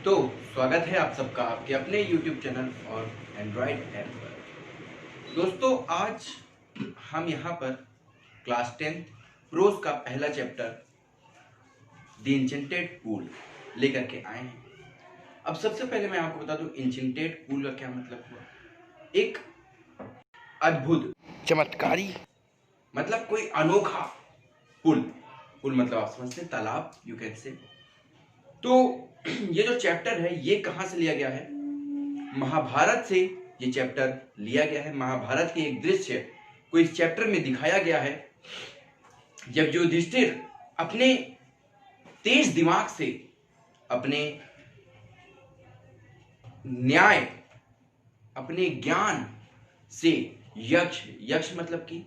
तो स्वागत है आप सबका आपके अपने YouTube चैनल और एंड्रॉयड ऐप पर। दोस्तों आज हम यहाँ पर क्लास 10 प्रोज का पहला चैप्टर द इंचेंटेड पूल लेकर के आए हैं। अब सबसे पहले मैं आपको बता दूं इंचेंटेड पूल का क्या मतलब हुआ। एक अद्भुत चमत्कारी मतलब कोई अनोखा पुल मतलब आप समझते हैं तालाब यू कैन से। तो ये जो चैप्टर है ये कहां से लिया गया है? महाभारत से ये चैप्टर लिया गया है। महाभारत के एक दृश्य को इस चैप्टर में दिखाया गया है जब युधिष्ठिर अपने तेज दिमाग से, अपने न्याय, अपने ज्ञान से यक्ष मतलब कि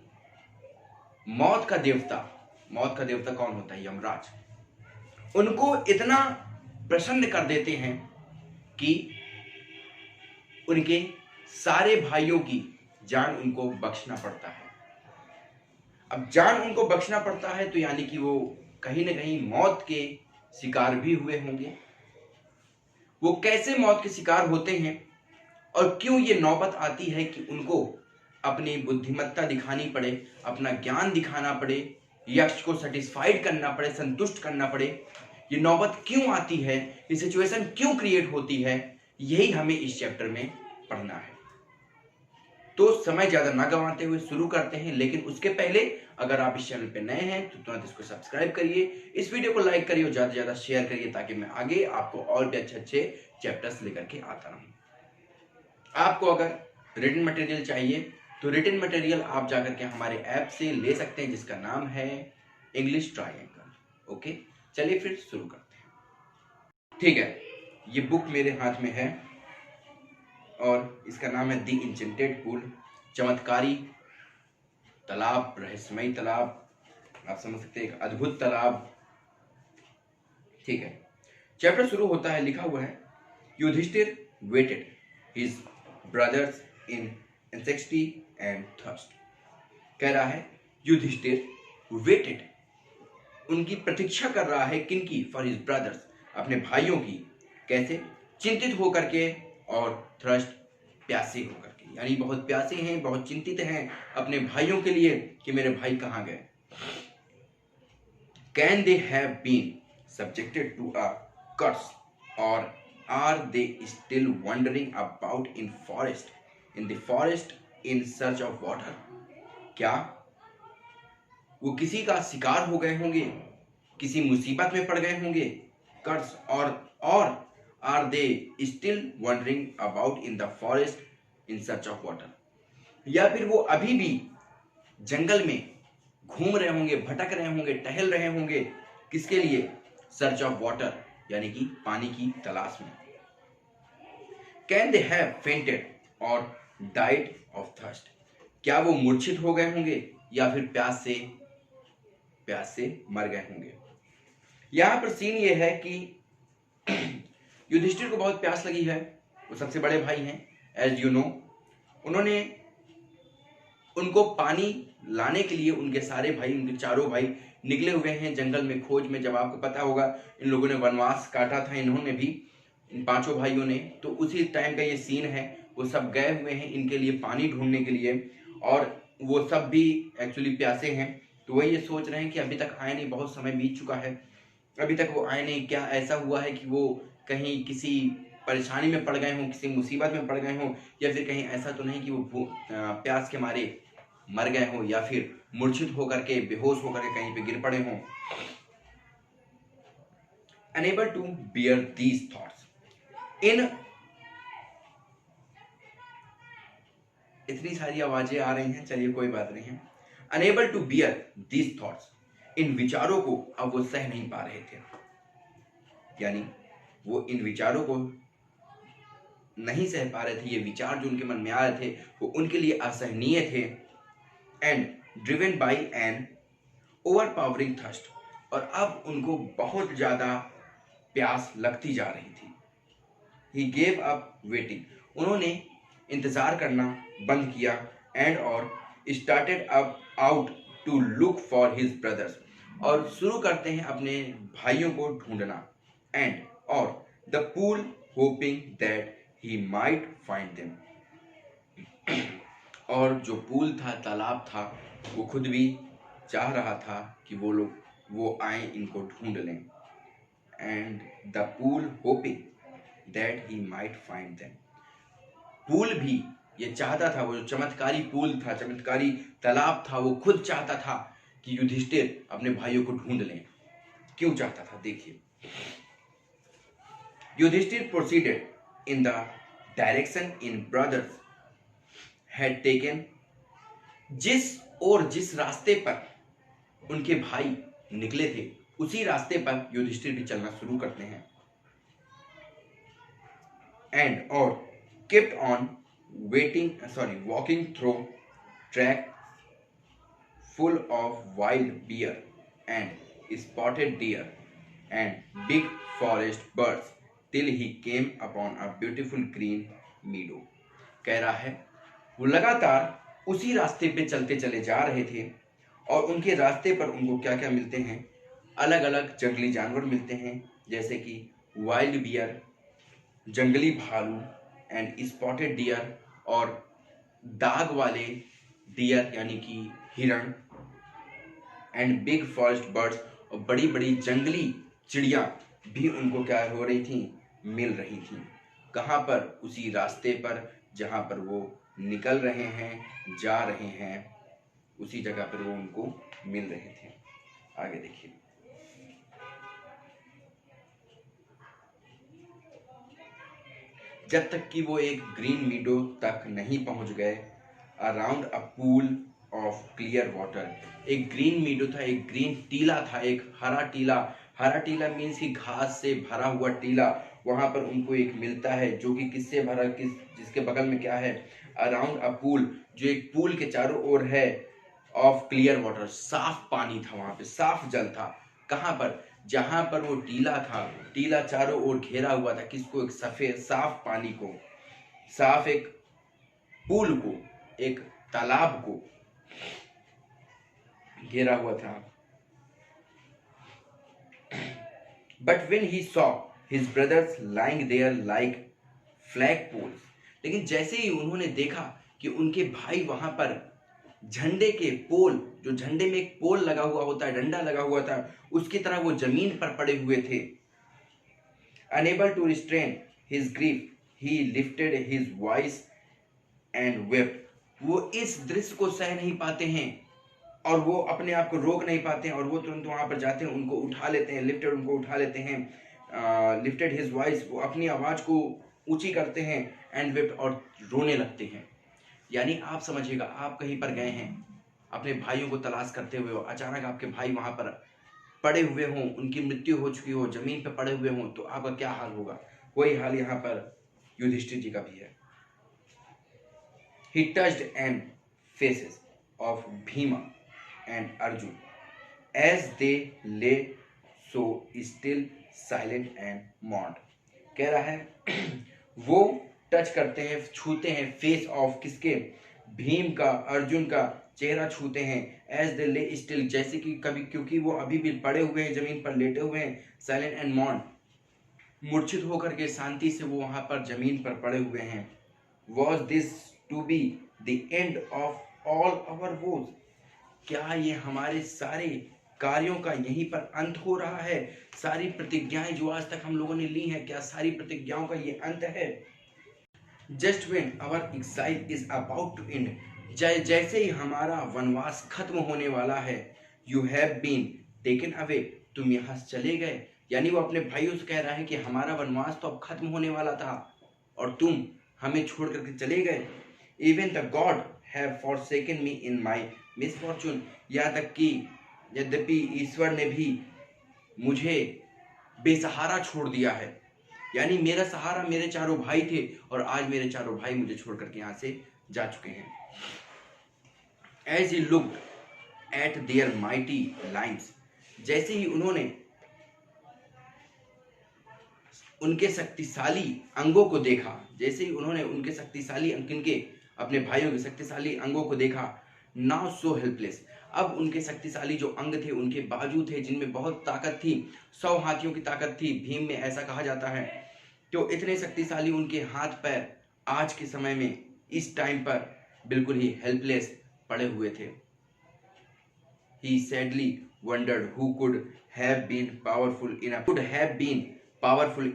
मौत का देवता कौन होता है? यमराज। उनको इतना प्रसन्न कर देते हैं कि उनके सारे भाइयों की जान उनको बख्शना पड़ता है। अब जान उनको बख्शना पड़ता है तो यानी कि वो कहीं ना कहीं मौत के शिकार भी हुए होंगे। वो कैसे मौत के शिकार होते हैं और क्यों ये नौबत आती है कि उनको अपनी बुद्धिमत्ता दिखानी पड़े, अपना ज्ञान दिखाना पड़े, यक्ष को सेटिस्फाइड करना पड़े, संतुष्ट करना पड़े, ये नौबत क्यों आती है, ये सिचुएशन क्यों क्रिएट होती है, यही हमें इस चैप्टर में पढ़ना है। तो समय ज्यादा ना गंवाते हुए शुरू करते हैं। लेकिन उसके पहले अगर आप इस चैनल पे नए हैं तो तुरंत इसको सब्सक्राइब करिए, इस वीडियो को लाइक करिए और ज्यादा से ज्यादा शेयर करिए ताकि मैं आगे आपको और भी अच्छे चैप्टर्स लेकर के आता रहूं। आपको अगर रिटन मटेरियल चाहिए तो रिटन मटेरियल आप जाकर के हमारे ऐप से ले सकते हैं जिसका नाम है इंग्लिश ट्रायंगल। ओके, चलिए फिर शुरू करते हैं। ठीक है, ये बुक मेरे हाथ में है और इसका नाम है द इंचेंटेड पूल, चमत्कारी तालाब, रहस्यमयी तालाब, आप समझ सकते हैं, एक अद्भुत तालाब। ठीक है, चैप्टर शुरू होता है, लिखा हुआ है Yudhishthira waited his brothers in anxiety and thirst. कह रहा है युधिष्ठिर वेटेड, उनकी प्रतीक्षा कर रहा है, किनकी? फॉर हिज ब्रदर्स, अपने भाइयों की। कैसे? चिंतित होकर के और थ्रस्ट, प्यासे होकर के, यानी बहुत प्यासे हैं, बहुत चिंतित हैं अपने भाइयों के लिए कि मेरे भाई कहां गए। Can they have been subjected to a curse और are they still wandering about in the forest in search of water? क्या वो किसी का शिकार हो गए होंगे, किसी मुसीबत में पड़ गए होंगे, कर्स, और are they still wandering about in the forest in search of water, या फिर वो अभी भी जंगल में घूम रहे होंगे, भटक रहे होंगे, टहल रहे होंगे, किसके लिए? सर्च ऑफ वाटर, यानी कि पानी की तलाश में। कैन दे हैव फेंटेड और डाइड ऑफ थर्स्ट, क्या वो मूर्छित हो गए होंगे या फिर प्यास से मर गए होंगे। यहां पर सीन ये है कि युधिष्ठिर को बहुत प्यास लगी है, वो सबसे बड़े भाई हैं एज यू नो। उन्होंने उनको पानी लाने के लिए उनके सारे भाई, उनके चारों भाई निकले हुए हैं जंगल में खोज में। जब आपको पता होगा इन लोगों ने वनवास काटा था, इन्होंने भी, इन पांचों भाइयों ने, तो उसी टाइम का ये सीन है। वो सब गए हुए हैं इनके लिए पानी ढूंढने के लिए और वो सब भी एक्चुअली प्यासे हैं। तो वही ये सोच रहे हैं कि अभी तक आए नहीं, बहुत समय बीत चुका है, अभी तक वो आए नहीं, क्या ऐसा हुआ है कि वो कहीं किसी परेशानी में पड़ गए हों, किसी मुसीबत में पड़ गए हों, या फिर कहीं ऐसा तो नहीं कि वो प्यास के मारे मर गए हों या फिर मूर्छित होकर के, बेहोश होकर के कहीं पे गिर पड़े हों। Unable to bear these thoughts, इतनी सारी आवाजें आ रही हैं, चलिए कोई बात नहीं है। Unable to bear these thoughts, इन विचारों को अब वो सह नहीं पा रहे थे, यानी वो इन विचारों को नहीं सह पा रहे थे। ये विचार जो उनके मन में आ रहे थे वो उनके लिए असहनीय थे। And driven by an overpowering thirst, और अब उनको बहुत ज्यादा प्यास लगती जा रही थी। ही गेव अप वेटिंग, उन्होंने इंतजार करना बंद किया। एंड और started up out to look for his brothers, और शुरू करते हैं अपने भाइयों को ढूंढना। एंड और the pool hoping that he might find them. और जो पूल था, तालाब था, वो खुद भी चाह रहा था कि वो आए इनको ढूंढ लें. And the pool hoping that he might find them. Pool भी ये चाहता था, वो जो चमत्कारी पूल था, चमत्कारी तालाब था, वो खुद चाहता था कि युधिष्ठिर अपने भाइयों को ढूंढ लें. क्यों चाहता था देखिए. Yudhishthir proceeded in the direction in brothers had taken. जिस रास्ते पर उनके भाई निकले थे, उसी रास्ते पर युधिष्ठिर भी चलना शुरू करते हैं. And or kept on walking through track full of wild bear and spotted deer and big forest birds till he came upon a beautiful green meadow. कह रहा है वो लगातार उसी रास्ते पे चलते चले जा रहे थे और उनके रास्ते पर उनको क्या क्या मिलते हैं, अलग अलग जंगली जानवर मिलते हैं, जैसे कि वाइल्ड बियर, जंगली भालू एंड स्पॉटेड डियर और दाग वाले डियर यानी कि हिरण, एंड बिग फॉरेस्ट बर्ड्स और बड़ी बड़ी जंगली चिड़िया भी उनको क्या हो रही थी, मिल रही थी. कहाँ पर? उसी रास्ते पर जहाँ पर वो निकल रहे हैं, जा रहे हैं, उसी जगह पर वो उनको मिल रहे थे. आगे देखिए. जब तक कि वो एक ग्रीन मीडो तक नहीं पहुंच गए. Around a pool of clear water. एक ग्रीन मीडो था, एक ग्रीन टीला था, एक हरा टीला. हरा टीला मीन्स कि घास से भरा हुआ टीला. वहां पर उनको एक मिलता है जो कि किससे भरा, जिसके बगल में क्या है, अराउंड अ पूल, जो एक पूल के चारों ओर है, ऑफ क्लियर वाटर, साफ पानी था, वहां पे साफ जल था. कहाँ पर? जहां पर वो टीला था, टीला चारों ओर घेरा हुआ था किसको? एक सफेद साफ पानी को, साफ एक पूल को, एक तालाब को घेरा हुआ था. But when he saw his brothers lying there like flagpoles, लेकिन जैसे ही उन्होंने देखा कि उनके भाई वहां पर झंडे के पोल, जो झंडे में एक पोल लगा हुआ होता है, डंडा लगा हुआ था, उसकी तरह वो जमीन पर पड़े हुए थे. Unable to restrain his grief, he lifted his voice and wept. वो इस दृश्य को सह नहीं पाते हैं और वो अपने आप को रोक नहीं पाते हैं और वो तुरंत वहां पर जाते हैं, उनको उठा लेते हैं. लिफ्टेड, उनको उठा लेते हैं. लिफ्टेड हिज वॉइस, वो अपनी आवाज को ऊंची करते हैं. एंड वेप्ट, और रोने लगते हैं. यानी आप समझिएगा, आप कहीं पर गए हैं अपने भाइयों को तलाश करते हुए, अचानक आपके भाई वहां पर पड़े हुए हों, उनकी मृत्यु हो चुकी हो, जमीन पर पड़े हुए हों, तो आपका क्या हाल होगा? वही हाल यहाँ पर युधिष्ठिर जी का भी है. He touched and faces of Bhima and Arjun as they lay so still, silent and mourned. कह रहा है वो टच करते हैं, छूते हैं फेस ऑफ किसके? भीम का, अर्जुन का चेहरा छूते हैं. एज दे ले स्टिल, जैसे कि कभी, क्योंकि वो अभी भी पड़े हुए हैं, जमीन पर लेटे हुए हैं. साइलेंट एंड मॉर्न, मूर्छित होकर के शांति से वो वहां पर जमीन पर पड़े हुए हैं. Was this to be the end of all our vows? क्या ये हमारे सारे कार्यों का यहीं पर अंत हो रहा है? सारी प्रतिज्ञाएं जो आज तक हम लोगों ने ली हैं, क्या सारी प्रतिज्ञाओं का ये अंत है? Just when our exile is about to end, जैसे ही हमारा वनवास खत्म होने वाला है, you have been taken away, तुम यहाँ से चले गए. यानी वो अपने भाइयों से कह रहा है कि हमारा वनवास तो अब खत्म होने वाला था और तुम हमें छोड़ करके चले गए. Even the God have forsaken me in my misfortune, यहाँ तक कि यद्यपि ईश्वर ने भी मुझे बेसहारा छोड़ दिया है. यानी मेरा सहारा मेरे चारों भाई थे और आज मेरे चारों भाई मुझे छोड़ करके यहाँ से जा चुके हैं. As he looked at their mighty limbs, जैसे ही उन्होंने उनके शक्तिशाली अंगों को देखा, जैसे ही उन्होंने उनके शक्तिशाली किनके, अपने भाइयों के शक्तिशाली अंगों को देखा. Now so helpless, अब उनके शक्तिशाली जो अंग थे, उनके बाजू थे जिनमें बहुत ताकत थी, 100 हाथियों की ताकत थी भीम में, ऐसा कहा जाता है. तो इतने शक्तिशाली उनके हाथ पैर आज के समय में इस टाइम पर बिल्कुल ही हेल्पलेस पड़े हुए थे। He sadly wondered who could have been powerful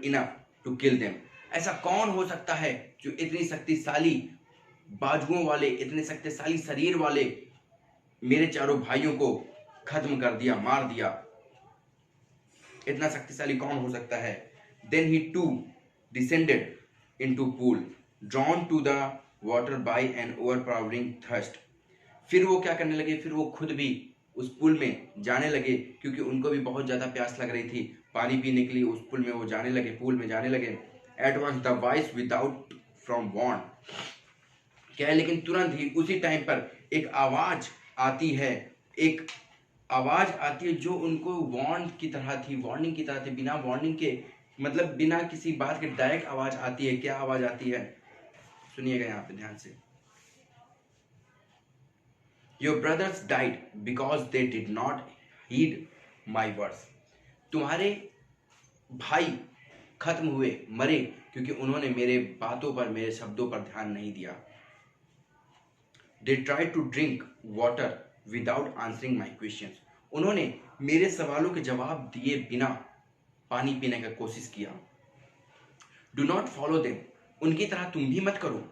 enough to kill them. ऐसा कौन हो सकता है जो इतनी शक्तिशाली बाजुओं वाले, इतने शक्तिशाली शरीर वाले मेरे चारों भाइयों को खत्म कर दिया, मार दिया। इतना शक्तिशाली कौन हो सकता है? Then he too descended into pool, drawn to the water by an overpowering thirst. फिर वो क्या करने लगे? फिर वो खुद भी उस पुल में जाने लगे, क्योंकि उनको भी बहुत ज्यादा प्यास लग रही थी। पानी पीने के लिए उस पुल में वो जाने लगे, पूल में जाने लगे। At once the voice without from warn, क्या है, लेकिन तुरंत ही उसी टाइम पर एक आवाज आती है, एक आवाज आती है जो उनको वार्निंग की तरह थी, बिना वार्निंग के, मतलब बिना किसी बात के डायरेक्ट आवाज आती है। क्या आवाज आती है? सुनिएगा यहाँ पे ध्यान से। Your brothers died because they did not heed my words. तुम्हारे भाई खत्म हुए, मरे, क्योंकि उन्होंने मेरे बातों पर, मेरे शब्दों पर ध्यान नहीं दिया। They tried to drink water without answering my questions. उन्होंने मेरे सवालों के जवाब दिए बिना पानी पीने का कोशिश किया। Do not follow them. उनकी तरह तुम भी मत करो।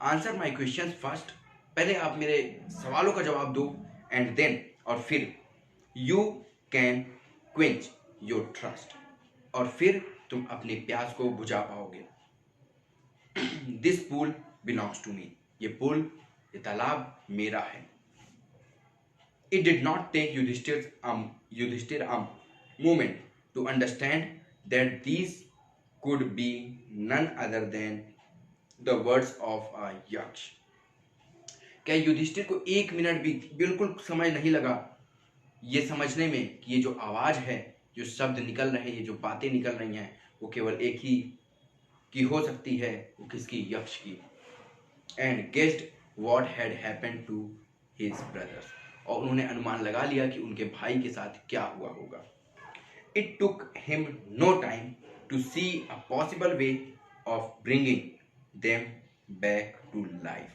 Answer my questions first. पहले आप मेरे सवालों का जवाब दो, एंड देन, और फिर you can quench your thirst, और फिर तुम अपनी प्यास को बुझा पाओगे। This pool belongs to me. ये पुल, ये तालाब मेरा है. It did not take Yudhishthir a moment to understand that these could be none other than the words of a yaksh. क्या युधिष्ठिर को एक मिनट भी बिल्कुल समय नहीं लगा ये समझने में कि ये जो आवाज है, जो शब्द निकल रहे हैं, ये जो बातें निकल रही हैं, वो केवल एक ही की हो सकती है, वो किसकी? यक्ष की. And guessed what had happened to his brothers. और उन्होंने अनुमान लगा लिया कि उनके भाई के साथ क्या हुआ होगा. It took him no time to see a possible way of bringing them back to life.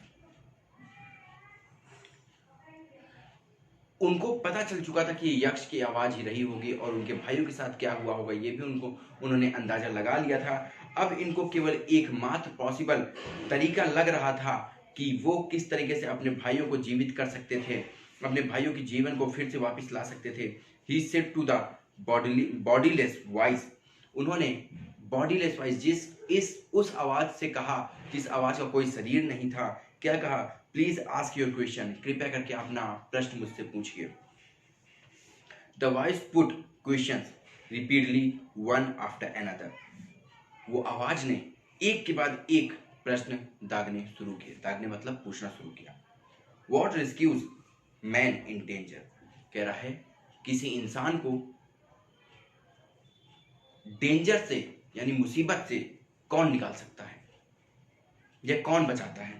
उनको पता चल चुका था कि ये यक्ष की आवाज ही रही होगी, और उनके भाइयों के साथ क्या हुआ होगा ये भी उन्होंने अंदाजा लगा लिया था. अब इनको केवल एकमात्र पॉसिबल तरीका लग रहा था कि वो किस तरीके से अपने भाइयों को जीवित कर सकते थे, अपने भाइयों के जीवन को फिर से वापस ला सकते थे. He said to the bodiless voice. उन्होंने बॉडीलेस वॉइस, उस आवाज से कहा जिस आवाज का कोई शरीर नहीं था. क्या कहा? Please ask your question. कृपया करके अपना प्रश्न मुझसे पूछिए. The voice put questions repeatedly one after another. वो आवाज ने एक के बाद एक प्रश्न दागने मतलब पूछना शुरू किया. What rescues man in danger. कह रहा है किसी इंसान को डेंजर से यानी मुसीबत से कौन निकाल सकता है या कौन बचाता है?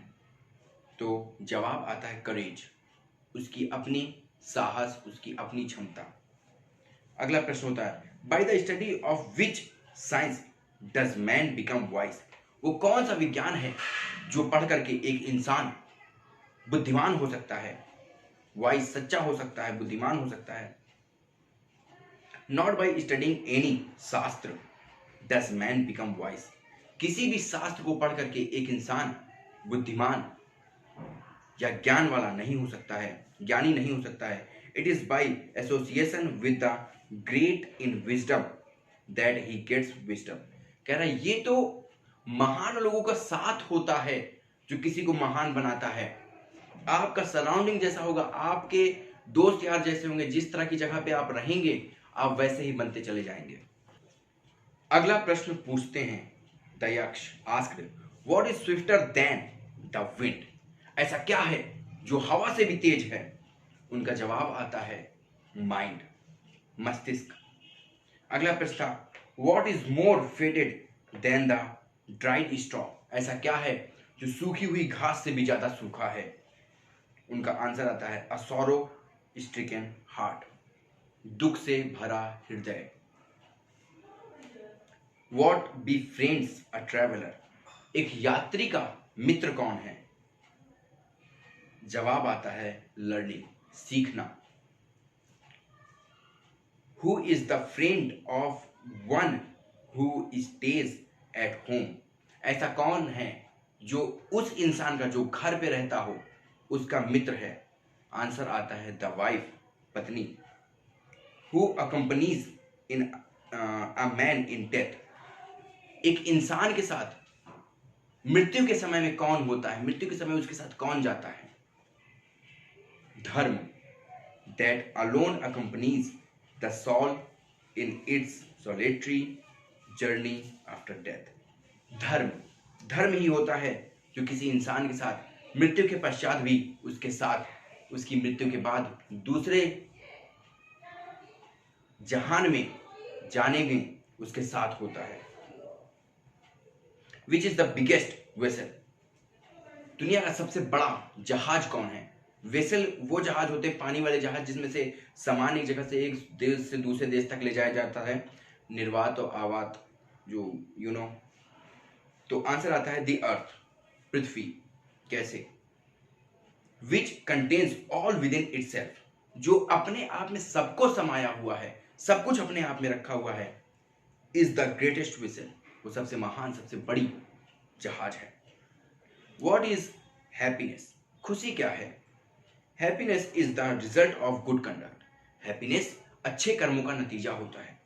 तो जवाब आता है करेज, उसकी अपनी साहस, उसकी अपनी क्षमता. अगला प्रश्न होता है by the study of which science does man become wise. वो कौन सा विज्ञान है जो पढ़ करके एक इंसान बुद्धिमान हो सकता है, वाइज सच्चा हो सकता है, बुद्धिमान हो सकता है. नॉट बाय स्टडिंग एनी शास्त्र डज मैन बिकम वाइज. किसी भी शास्त्र को पढ़ करके एक इंसान बुद्धिमान या ज्ञान वाला नहीं हो सकता है, ज्ञानी नहीं हो सकता है. It is by association with the great in wisdom that he gets wisdom. कह रहा है ये तो महान लोगों का साथ होता है जो किसी को महान बनाता है. आपका सराउंडिंग जैसा होगा, आपके दोस्त यार जैसे होंगे, जिस तरह की जगह पे आप रहेंगे आप वैसे ही बनते चले जाएंगे. अगला प्रश्न पूछते हैं. द यक्ष asked what is swifter than the wind. ऐसा क्या है जो हवा से भी तेज है? उनका जवाब आता है माइंड, मस्तिष्क. अगला प्रश्न था what is more faded than the dried straw. ऐसा क्या है जो सूखी हुई घास से भी ज्यादा सूखा है? उनका आंसर आता है अ सॉरो स्ट्रिकन हार्ट. दुख से भरा हृदय. What be friends a traveller, एक यात्री का मित्र कौन है? जवाब आता है लर्निंग, सीखना। Who is the friend of one who stays at home, ऐसा कौन है जो उस इंसान का जो घर पे रहता हो उसका मित्र है? आंसर आता है द वाइफ, पत्नी। Who accompanies in a man in death, एक इंसान के साथ मृत्यु के समय में कौन होता है, मृत्यु के समय उसके साथ कौन जाता है? धर्म, that alone accompanies the soul in its solitary journey after death. धर्म, धर्म ही होता है जो किसी इंसान के साथ मृत्यु के पश्चात भी उसके साथ, उसकी मृत्यु के बाद दूसरे जहान में जाने में उसके साथ होता है। Which is the biggest vessel, दुनिया का सबसे बड़ा जहाज कौन है? वेसल वो जहाज होते हैं, पानी वाले जहाज, जिसमें से सामान एक जगह से एक देश से दूसरे देश तक ले जाया जाता है, निर्वात और आवात, जो यू नो। तो आंसर आता है द अर्थ, पृथ्वी। कैसे? Which contains all with in itself, जो अपने आप में सबको समाया हुआ है, सब कुछ अपने आप में रखा हुआ है, इज द ग्रेटेस्ट वेसल, वो सबसे महान, सबसे बड़ी जहाज है। वॉट इज हैप्पीनेस, खुशी क्या है? Happiness is the result of good conduct, happiness अच्छे कर्मों का नतीजा होता है।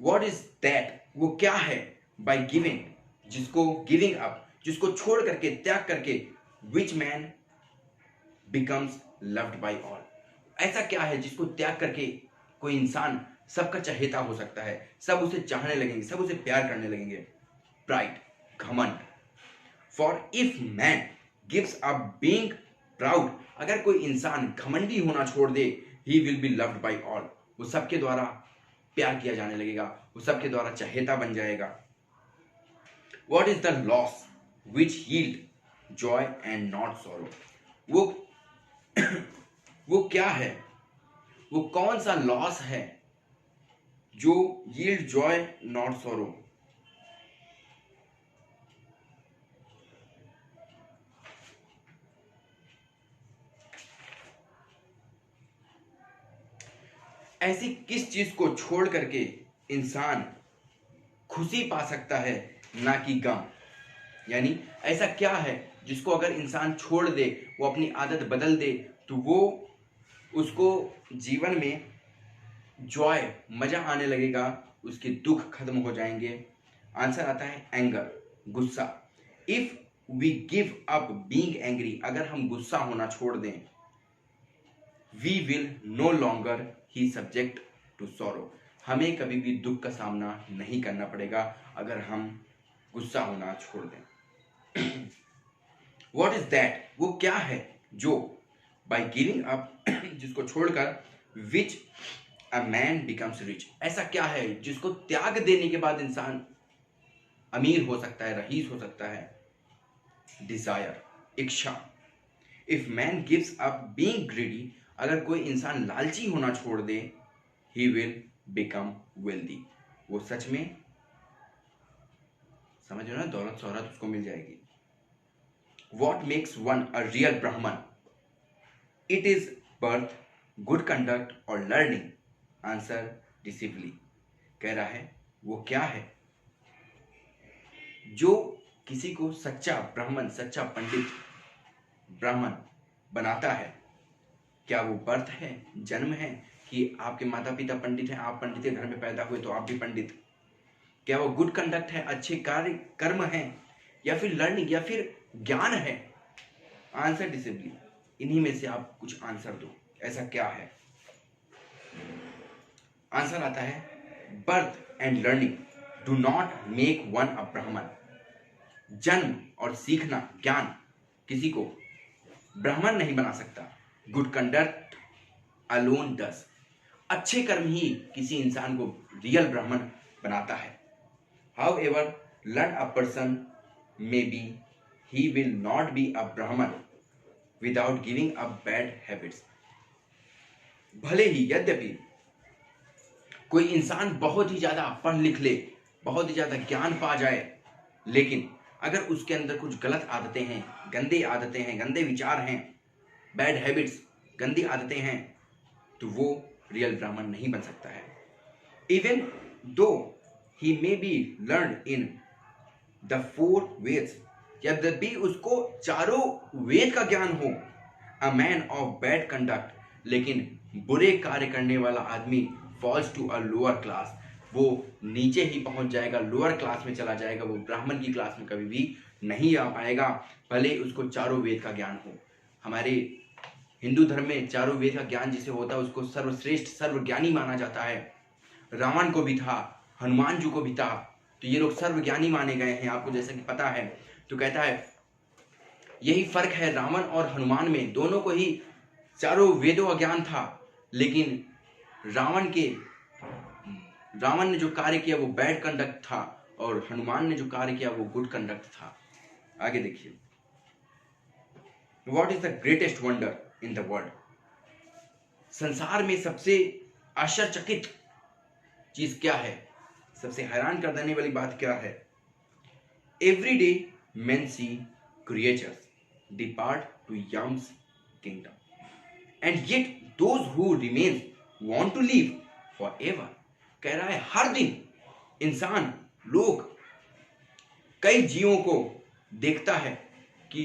वॉट इज दैट, वो क्या है? बाय गिविंग, जिसको गिविंग अप, जिसको छोड़ करके, त्याग करके, which man becomes loved by all, ऐसा क्या है जिसको त्याग करके कोई इंसान सबका चहेता हो सकता है, सब उसे चाहने लगेंगे, सब उसे प्यार करने लगेंगे? प्राइड, घमंड। For if man gives up being proud, अगर कोई इंसान घमंडी होना छोड़ दे, he will be loved by all, वो सबके द्वारा प्यार किया जाने लगेगा, वो सबके द्वारा चहेता बन जाएगा। What is the loss which yield Joy and not sorrow, वो वो क्या है, वो कौन सा लॉस है जो यील्ड जॉय नॉट सॉरो? ऐसी किस चीज को छोड़ करके इंसान खुशी पा सकता है, ना कि गम? यानी ऐसा क्या है जिसको अगर इंसान छोड़ दे, वो अपनी आदत बदल दे, तो वो उसको जीवन में जॉय, मजा आने लगेगा, उसके दुख खत्म हो जाएंगे। आंसर आता है एंगर, गुस्सा। If we give up being angry, अगर हम गुस्सा होना छोड़ दें, we will no longer be subject to sorrow, हमें कभी भी दुख का सामना नहीं करना पड़ेगा अगर हम गुस्सा होना छोड़ दें। वॉट इज दैट, वो क्या है जो बाय गिविंग अप, जिसको छोड़कर, विच अ मैन बिकम्स रिच, ऐसा क्या है जिसको त्याग देने के बाद इंसान अमीर हो सकता है, रईस हो सकता है? डिजायर, इच्छा। If man gives up being greedy, अगर कोई इंसान लालची होना छोड़ दे, ही विल बिकम वेल्दी, वो सच में, समझ रहे हो ना, दौलत शोहरत उसको मिल जाएगी। What makes one a real Brahmin, it is birth, good conduct or learning? Answer discipline. कह रहा है वो क्या है जो किसी को सच्चा ब्राह्मण, सच्चा पंडित, ब्राह्मण बनाता है? क्या वो बर्थ है, जन्म है, कि आपके माता पिता पंडित हैं, आप पंडित के घर में पैदा हुए तो आप भी पंडित? क्या वो गुड कंडक्ट है, अच्छे कार्य कर्म है, या फिर लर्निंग, या फिर ज्ञान है? Answer discipline. इन्हीं में से आप कुछ आंसर दो, ऐसा क्या है? आंसर आता है birth and learning do not make one a Brahmin, जन्म और सीखना, ज्ञान किसी को ब्राह्मण नहीं बना सकता। गुड कंडक्ट अलोन डस, अच्छे कर्म ही किसी इंसान को रियल ब्राह्मण बनाता है। However learn a person may be, he will not be a Brahmin without giving up bad habits, भले ही, यद्यपि कोई इंसान बहुत ही ज्यादा पढ़ लिख ले, बहुत ही ज्यादा ज्ञान पा जाए, लेकिन अगर उसके अंदर कुछ गलत आदतें हैं, गंदे विचार हैं, बैड हैबिट्स, गंदी आदतें हैं, तो वो रियल ब्राह्मण नहीं बन सकता है। Even though he may be learn in the 4 Vedas, यद्यपि उसको चारों वेद का ज्ञान हो, a man of bad conduct, लेकिन बुरे कार्य करने वाला आदमी falls to a lower class, वो नीचे ही पहुंच जाएगा, लोअर क्लास में चला जाएगा, वो ब्राह्मण की क्लास में कभी भी नहीं आ पाएगा, भले उसको चारों वेद का ज्ञान हो। हमारे हिंदू धर्म में चारों वेद का ज्ञान जिसे होता है उसको सर्वश्रेष्ठ, सर्वज्ञानी माना जाता है। रावण को भी था, हनुमान जी को भी था, तो ये लोग सर्वज्ञानी माने गए हैं, आपको जैसा कि पता है। तो कहता है यही फर्क है रावण और हनुमान में, दोनों को ही चारों वेदों का ज्ञान था, लेकिन रावण ने जो कार्य किया वो बैड कंडक्ट था और हनुमान ने जो कार्य किया वो गुड कंडक्ट था। आगे देखिए, what is the greatest wonder in the world, संसार में सबसे आश्चर्यचकित चीज क्या है, सबसे हैरान कर देने वाली बात क्या है। Every day men see creatures depart to Yam's kingdom, and yet those who remain want to live forever। कह रहा है हर दिन इंसान, लोग, कई जीवों को देखता है कि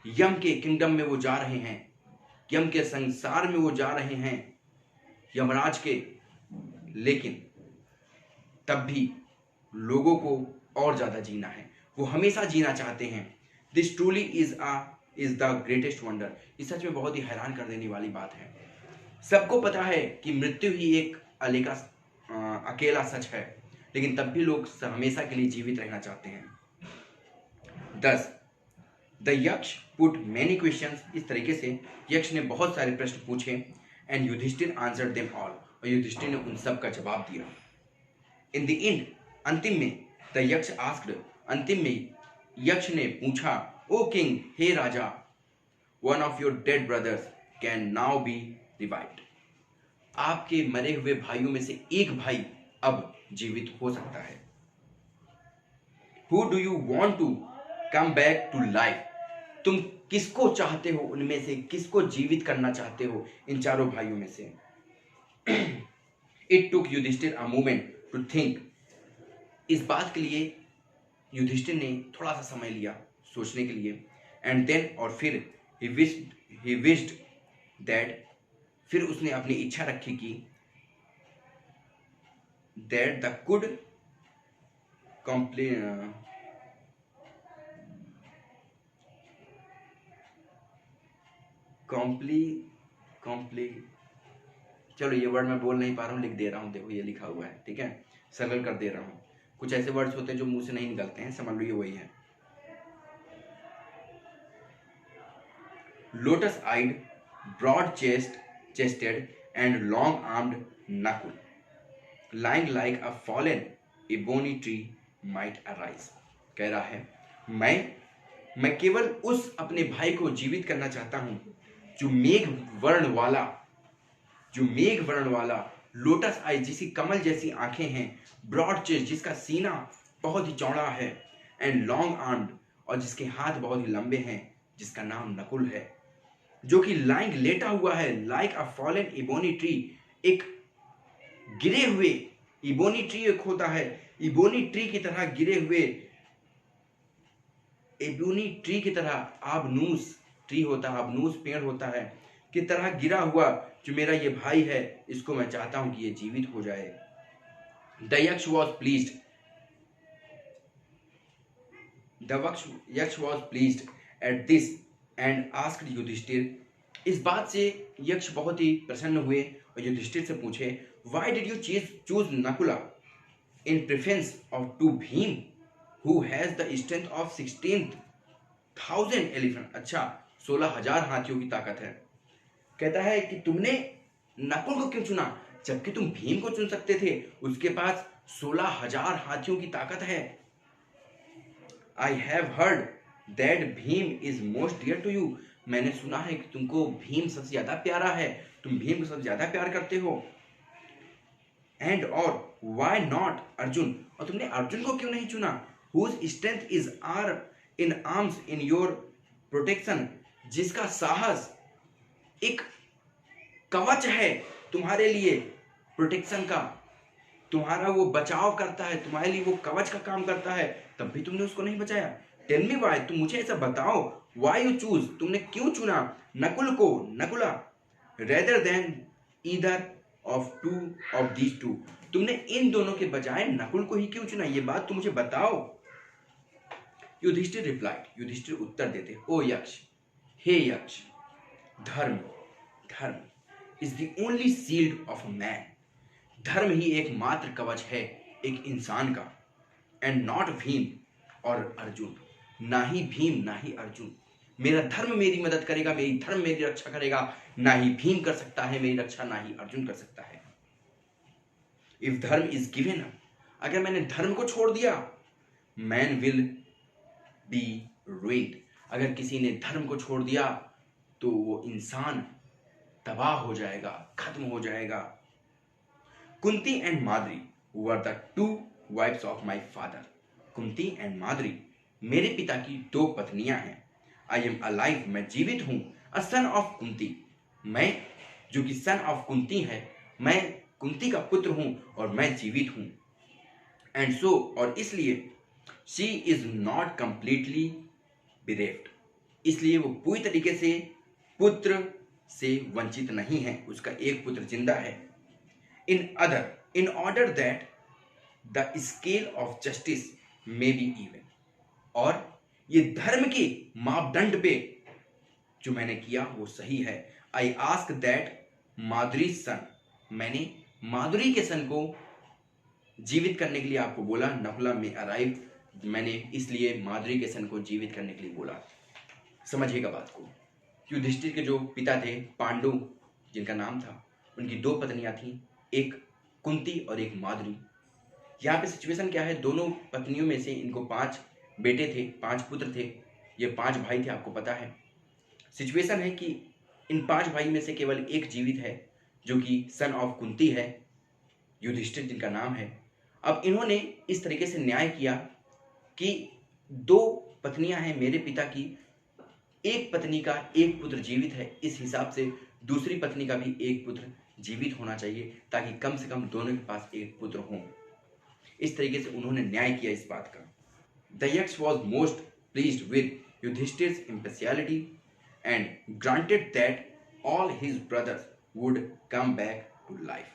यम के किंगडम में वो जा रहे हैं, यम के संसार में वो जा रहे हैं, यमराज के, लेकिन तब भी लोगों को और ज्यादा जीना है, वो हमेशा जीना चाहते हैं। This truly is the greatest wonder, ये सच में बहुत ही हैरान कर देने वाली बात है। सबको पता है कि मृत्यु ही एक अकेला सच है, लेकिन तब भी लोग हमेशा के लिए जीवित रहना चाहते हैं। 10 द यक्ष पुट मेनी क्वेश्चंस, इस तरीके से यक्ष ने बहुत सारे प्रश्न पूछे, and Yudhishthir answered them all, और युधिष्ठिर ने उन सब का जवाब दिया। इन द एंड, अंतिम में, द यक्ष आस्क्ड, अंतिम में यक्ष ने पूछा, ओ किंग, हे राजा, one of your dead brothers can now be revived, आपके मरे हुए भाइयों में से एक भाई अब जीवित हो सकता है। Who do you want to come back to life, तुम किसको चाहते हो, उनमें से किसको जीवित करना चाहते हो इन चारों भाइयों में से। It took Yudhishthir a moment to think, इस बात के लिए युधिष्ठिर ने थोड़ा सा समय लिया सोचने के लिए, एंड देन, और फिर ही विश्ड दैट, फिर उसने अपनी इच्छा रखी कि दैट द कुड चलो ये वर्ड मैं बोल नहीं पा रहा हूँ, लिख दे रहा हूँ, देखो ये लिखा हुआ है, ठीक है, सरल कर दे रहा हूँ। कुछ ऐसे वर्ड्स होते हैं जो मुंह से नहीं निकलते हैं, समझ लो ये वही है। Lotus eyed, broad chested and long armed Nakul, lying like a fallen ebony tree might arise, कह रहा है मैं केवल उस अपने भाई को जीवित करना चाहता हूं जो मेघ वर्ण वाला, लोटस आई, जिसकी कमल जैसी आंखें हैं, ब्रॉड चेस्ट, जिसका सीना बहुत ही चौड़ा है, एंड लॉन्ग आर्म्ड, और जिसके हाथ बहुत ही लंबे हैं, जिसका नाम नकुल है, जो कि लाइंग, लेटा हुआ है, लाइक अ फॉलन इबोनी ट्री, एक गिरे हुए, इबोनी ट्री एक होता है, इबोनी ट्री की तरह गिरे हुए, इबोनी ट्री की तरह, आबनूस ट्री होता है, आबनूस पेड़ होता है, की तरह गिरा हुआ जो मेरा ये भाई है, इसको मैं चाहता हूं कि ये जीवित हो जाए। The Yaksha was pleased, Yaksha was pleased at this and asked Yudhishthir, इस बात से यक्ष बहुत ही प्रसन्न हुए और युधिष्ठिर से पूछे, why did you choose Nakula in preference of to Bhim who has the strength of 16,000 elephant, अच्छा 16,000 हाथियों की ताकत है। कहता है कि तुमने नकुल को क्यों चुना, जबकि तुम भीम को चुन सकते थे, उसके पास 16,000 हाथियों की ताकत है। I have heard that Bhim is most dear to you, मैंने सुना है कि तुमको भीम सबसे ज्यादा प्यारा है, तुम भीम को सबसे ज्यादा प्यार करते हो। एंड और व्हाई नॉट अर्जुन, और तुमने अर्जुन को क्यों नहीं चुना? Whose strength is are in arms in your protection, जिसका साहस एक कवच है तुम्हारे लिए, प्रोटेक्शन का, तुम्हारा वो बचाव करता है, तुम्हारे लिए वो कवच का काम करता है, तब भी तुमने उसको नहीं बचाया। टेल मी वाई, तुम मुझे ऐसा बताओ, वाई यू चूज, तुमने क्यों चुना नकुल को, Nakula, rather than either of two of these two, तुमने इन दोनों के बजाय नकुल को ही क्यों चुना, ये बात तुम मुझे बताओ। युधिष्ठिर रिप्लाइड, युधिष्ठिर उत्तर देते, ओ यक्ष, हे यक्ष, धर्म, धर्म is the only shield of a man, धर्म ही एकमात्र कवच है एक इंसान का, एंड नॉट भीम और अर्जुन, ना ही भीम ना ही अर्जुन, मेरा धर्म मेरी मदद करेगा, मेरी धर्म मेरी रक्षा करेगा, ना ही भीम कर सकता है मेरी रक्षा, ना ही अर्जुन कर सकता है। इफ धर्म इज गिवन अप, अगर मैंने धर्म को छोड़ दिया, मैन विल बी ruined, अगर किसी ने धर्म को छोड़ दिया तो वो इंसान तबाह हो जाएगा, खत्म हो जाएगा। Kunti and Madri were the two wives of my father, Kunti and Madri मेरे पिता की दो पत्नियां हैं। आई एम अलाइव, मैं जीवित हूं। अ सन ऑफ कुंती, मैं जो कि सन ऑफ कुंती है, मैं कुंती का पुत्र हूं और मैं जीवित हूं। एंड सो, और इसलिए, शी इज नॉट कंप्लीटली बिरेव्ड, इसलिए वो पूरी तरीके से पुत्र से वंचित नहीं है, उसका एक पुत्र जिंदा है। In order that the scale of justice may be even, और ये धर्म के मापदंड पे जो मैंने किया वो सही है। आई आस्क दैट माधुरी सन, मैंने माधुरी के सन को जीवित करने के लिए आपको बोला, नकुला में अराइव, मैंने इसलिए माधुरी के सन को जीवित करने के लिए बोला। समझिएगा बात को। युधिष्ठिर के जो पिता थे पांडु, जिनका नाम था, उनकी दो पत्नियां थीं, एक कुंती और एक माधुरी। यहाँ पे सिचुएशन क्या है, दोनों पत्नियों में से इनको 5 बेटे थे, 5 पुत्र थे, ये 5 भाई थे, आपको पता है। सिचुएशन है कि इन 5 भाई में से केवल एक जीवित है, जो कि सन ऑफ कुंती है, युधिष्ठिर जिनका नाम है। अब इन्होंने इस तरीके से न्याय किया कि 2 पत्नियां हैं मेरे पिता की, एक पत्नी का एक पुत्र जीवित है, इस हिसाब से दूसरी पत्नी का भी एक पुत्र जीवित होना चाहिए, ताकि कम से कम दोनों के पास एक पुत्र हो। इस तरीके से उन्होंने न्याय किया इस बात का। The Yaksha was most pleased with Yudhishthir's impartiality and granted that all his brothers would come back to life.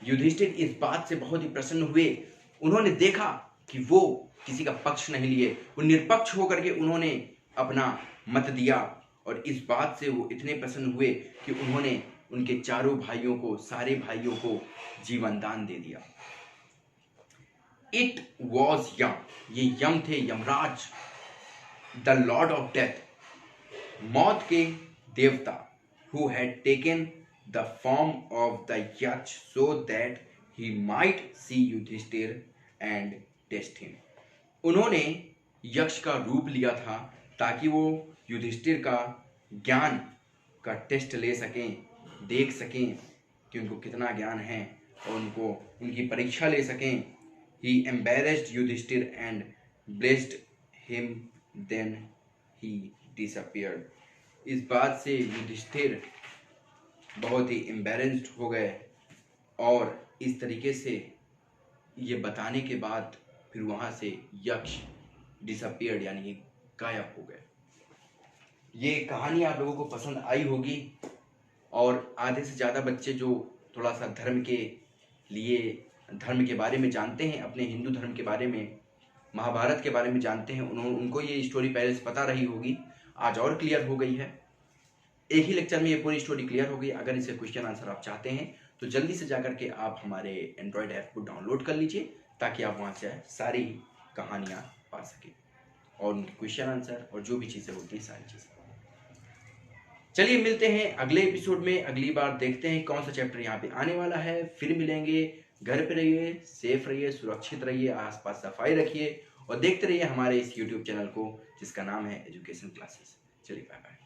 Yudhishthir इस बात से बहुत ही प्रसन्न हुए, उन्होंने देखा कि वो किसी का पक्ष नहीं लिए, वो निष्पक्ष होकर के उन्होंने अपना मत दिया, और इस बात से वो इतने प्रसन्न हुए कि उन्होंने उनके चारों भाइयों को, सारे भाइयों को जीवन दान दे दिया। इट वॉज यम, ये यम थे, Yamraj, the lord of death, मौत के देवता, who had taken the form of the Yaksha so that he might see Yudhishthir and test him. उन्होंने यक्ष का रूप लिया था ताकि वो युधिष्ठिर का ज्ञान का टेस्ट ले सकें, देख सकें कि उनको कितना ज्ञान है, और उनको उनकी परीक्षा ले सकें। He embarrassed Yudhishthir and blessed him, then he disappeared. इस बात से युधिष्ठिर बहुत ही एम्बेरेस्ड हो गए, और इस तरीके से ये बताने के बाद फिर वहाँ से यक्ष डिसअपियर्ड, यानी कि गायब हो गए। ये कहानी आप लोगों को पसंद आई होगी, और आधे से ज़्यादा बच्चे जो थोड़ा सा धर्म के लिए, धर्म के बारे में जानते हैं, अपने हिंदू धर्म के बारे में, महाभारत के बारे में जानते हैं, उनको ये स्टोरी पहले से पता रही होगी, आज और क्लियर हो गई है। एक ही लेक्चर में ये पूरी स्टोरी क्लियर हो गई। अगर इसे क्वेश्चन आंसर आप चाहते हैं तो जल्दी से जाकर के आप हमारे एंड्रॉयड ऐप को डाउनलोड कर लीजिए, ताकि आप वहाँ से सारी कहानियाँ पा सकें, और उनके क्वेश्चन आंसर और जो भी चीज़ें होती हैं, सारी चीज़ें। चलिए मिलते हैं अगले एपिसोड में, अगली बार देखते हैं कौन सा चैप्टर यहाँ पे आने वाला है। फिर मिलेंगे। घर पे रहिए, सेफ रहिए, सुरक्षित रहिए, आसपास सफाई रखिए, और देखते रहिए हमारे इस YouTube चैनल को, जिसका नाम है एजुकेशन क्लासेस। चलिए बाय बाय।